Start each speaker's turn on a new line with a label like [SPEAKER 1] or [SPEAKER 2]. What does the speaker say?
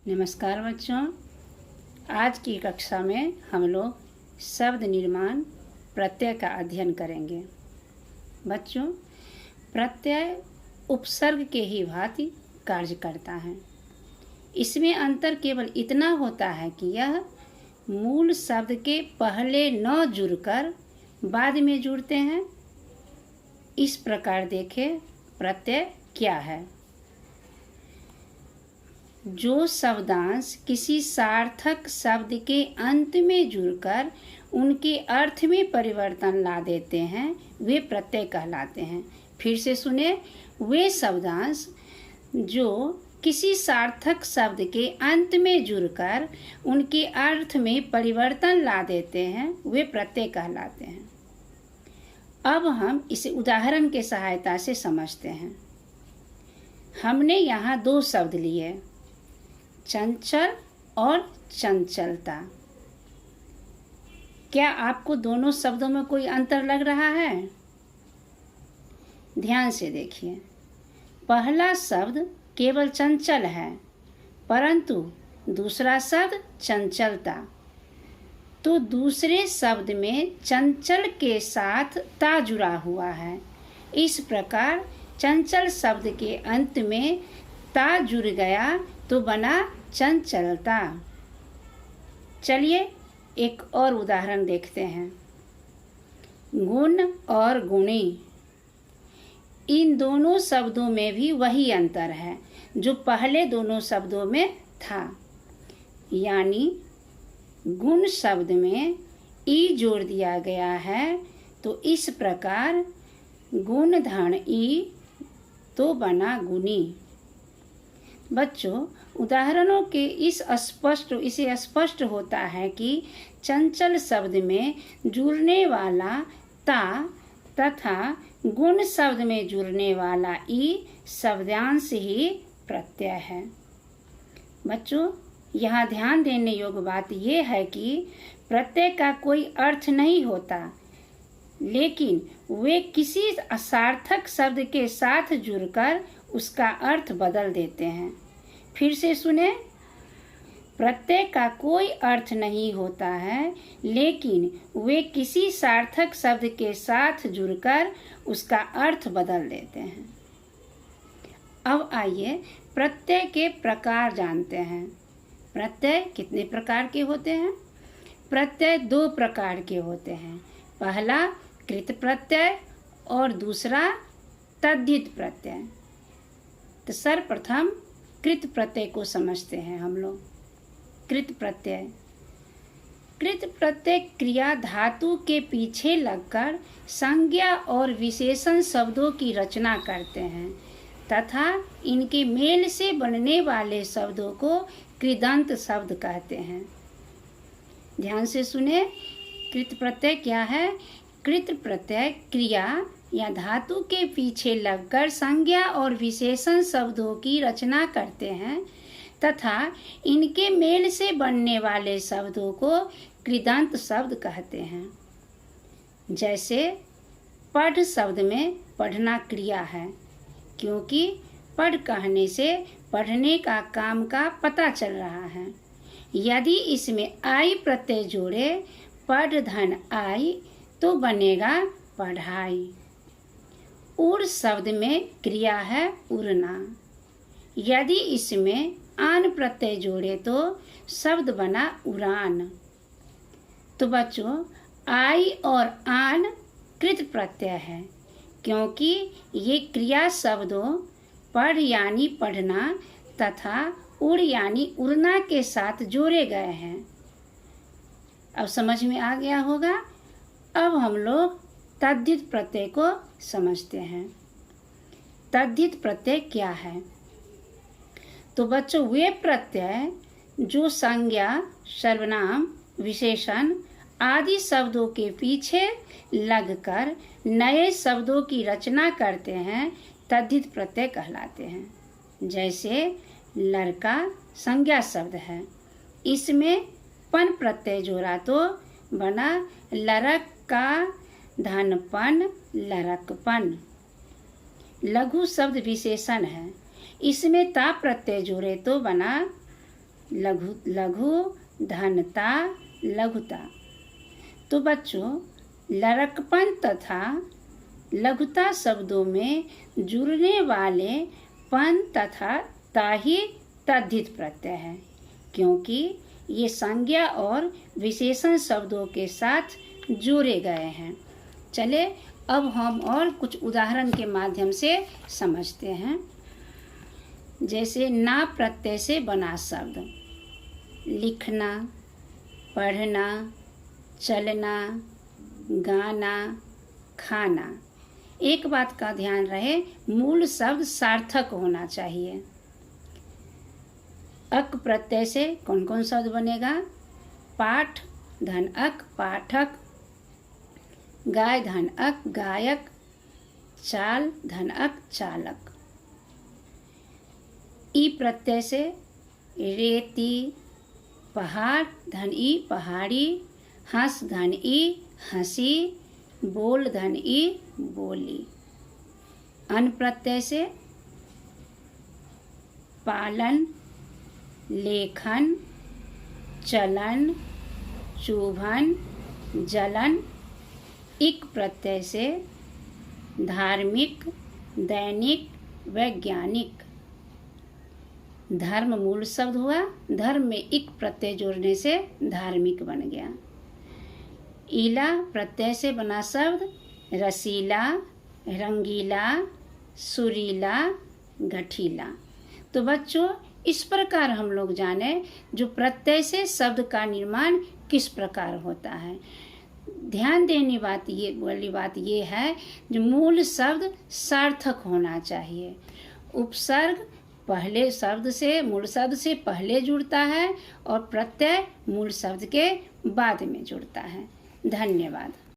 [SPEAKER 1] नमस्कार बच्चों, आज की कक्षा में हम लोग शब्द निर्माण प्रत्यय का अध्ययन करेंगे। बच्चों, प्रत्यय उपसर्ग के ही भांति कार्य करता है। इसमें अंतर केवल इतना होता है कि यह मूल शब्द के पहले न जुड़कर बाद में जुड़ते हैं। इस प्रकार देखें प्रत्यय क्या है। जो शब्दांश किसी सार्थक शब्द के अंत में जुड़कर उनके अर्थ में परिवर्तन ला देते हैं वे प्रत्यय कहलाते हैं। फिर से सुने, वे शब्दांश जो किसी सार्थक शब्द के अंत में जुड़कर उनके अर्थ में परिवर्तन ला देते हैं वे प्रत्यय कहलाते हैं। अब हम इसे उदाहरण के सहायता से समझते हैं। हमने यहाँ दो शब्द लिए, चंचल और चंचलता। क्या आपको दोनों शब्दों में कोई अंतर लग रहा है? ध्यान से देखिए। पहला शब्द केवल चंचल है, परंतु दूसरा शब्द चंचलता। तो दूसरे शब्द में चंचल के साथ ता जुड़ा हुआ है। इस प्रकार चंचल शब्द के अंत में ता जुड़ गया तो बना चंचलता। चलिए एक और उदाहरण देखते हैं। गुण और गुणी, इन दोनों शब्दों में भी वही अंतर है जो पहले दोनों शब्दों में था। यानी गुण शब्द में ई जोड़ दिया गया है, तो इस प्रकार गुण धन ई तो बना गुणी। बच्चों, उदाहरणों के इसे स्पष्ट होता है कि चंचल शब्द में जुड़ने वाला ता तथा गुण शब्द में जुड़ने वाला ई शब्दांश ही प्रत्यय है। बच्चों, यहाँ ध्यान देने योग्य बात यह है कि प्रत्यय का कोई अर्थ नहीं होता, लेकिन वे किसी असार्थक शब्द के साथ जुड़कर उसका अर्थ बदल देते हैं। फिर से सुने, प्रत्यय का कोई अर्थ नहीं होता है, लेकिन वे किसी सार्थक शब्द के साथ जुड़कर उसका अर्थ बदल देते हैं। अब आइए प्रत्यय के प्रकार जानते हैं। प्रत्यय कितने प्रकार के होते हैं? प्रत्यय दो प्रकार के होते हैं। पहला कृत प्रत्यय और दूसरा तद्धित प्रत्यय। तो सर्वप्रथम कृत प्रत्यय को समझते हैं हम लोग। कृत प्रत्यय क्रिया धातु के पीछे लगकर संज्ञा और विशेषण शब्दों की रचना करते हैं तथा इनके मेल से बनने वाले शब्दों को कृदंत शब्द कहते हैं। ध्यान से सुने, कृत प्रत्यय क्या है? कृत प्रत्यय क्रिया या धातु के पीछे लगकर संज्ञा और विशेषण शब्दों की रचना करते हैं तथा इनके मेल से बनने वाले शब्दों को कृदंत शब्द कहते हैं। जैसे पढ़ शब्द में पढ़ना क्रिया है, क्योंकि पढ़ कहने से पढ़ने का काम का पता चल रहा है। यदि इसमें आई प्रत्यय जोड़े पढ़ धन आई तो बनेगा पढ़ाई। उड़ शब्द में क्रिया है उड़ना। यदि इसमें आन प्रत्यय जोड़े तो शब्द बना उड़ान। तो बच्चों, आई और आन कृत प्रत्यय है, क्योंकि ये क्रिया शब्दों पढ़ यानी पढ़ना तथा उड़ यानी उड़ना के साथ जोड़े गए हैं। अब समझ में आ गया होगा। अब हम लोग तद्धित प्रत्यय को समझते हैं। तद्धित प्रत्यय क्या है? तो बच्चों, वे प्रत्यय जो संज्ञा, सर्वनाम, विशेषण आदि शब्दों के पीछे लगकर नए शब्दों की रचना करते हैं, तद्धित प्रत्यय कहलाते हैं। जैसे लड़का संज्ञा शब्द है, इसमें पन प्रत्यय जोड़ा तो बना लड़क का धनपन, लड़कपन। लघु शब्द विशेषण है, इसमें ता प्रत्यय जोड़े तो बना लघु लघु, धनता, लघुता। तो बच्चों, लड़कपन तथा लघुता शब्दों में जुड़ने वाले पन तथा ता ही तद्धित प्रत्यय है, क्योंकि ये संज्ञा और विशेषण शब्दों के साथ जोड़े गए हैं। चले अब हम और कुछ उदाहरण के माध्यम से समझते हैं। जैसे ना प्रत्यय से बना शब्द, लिखना, पढ़ना, चलना, गाना, खाना। एक बात का ध्यान रहे, मूल शब्द सार्थक होना चाहिए। अक प्रत्यय से कौन कौन शब्द बनेगा? पाठ धन अक, पाठक। गाय धन अक, गायक। चाल धन अक, चालक। ई प्रत्यय से रेती, पहाड़ धन ई, पहाड़ी। हंस धन ई, हंसी। बोल धन ई, बोली। अन प्रत्यय से पालन, लेखन, चलन, चुभन, जलन। इक प्रत्यय से धार्मिक, दैनिक, वैज्ञानिक। धर्म मूल शब्द हुआ, धर्म में इक प्रत्यय जोड़ने से धार्मिक बन गया। ईला प्रत्यय से बना शब्द रसीला, रंगीला, सुरीला, गठीला। तो बच्चों, इस प्रकार हम लोग जाने जो प्रत्यय से शब्द का निर्माण किस प्रकार होता है। ध्यान देने वाली बात ये है जो मूल शब्द सार्थक होना चाहिए। उपसर्ग पहले शब्द से, मूल शब्द से पहले जुड़ता है और प्रत्यय मूल शब्द के बाद में जुड़ता है। धन्यवाद।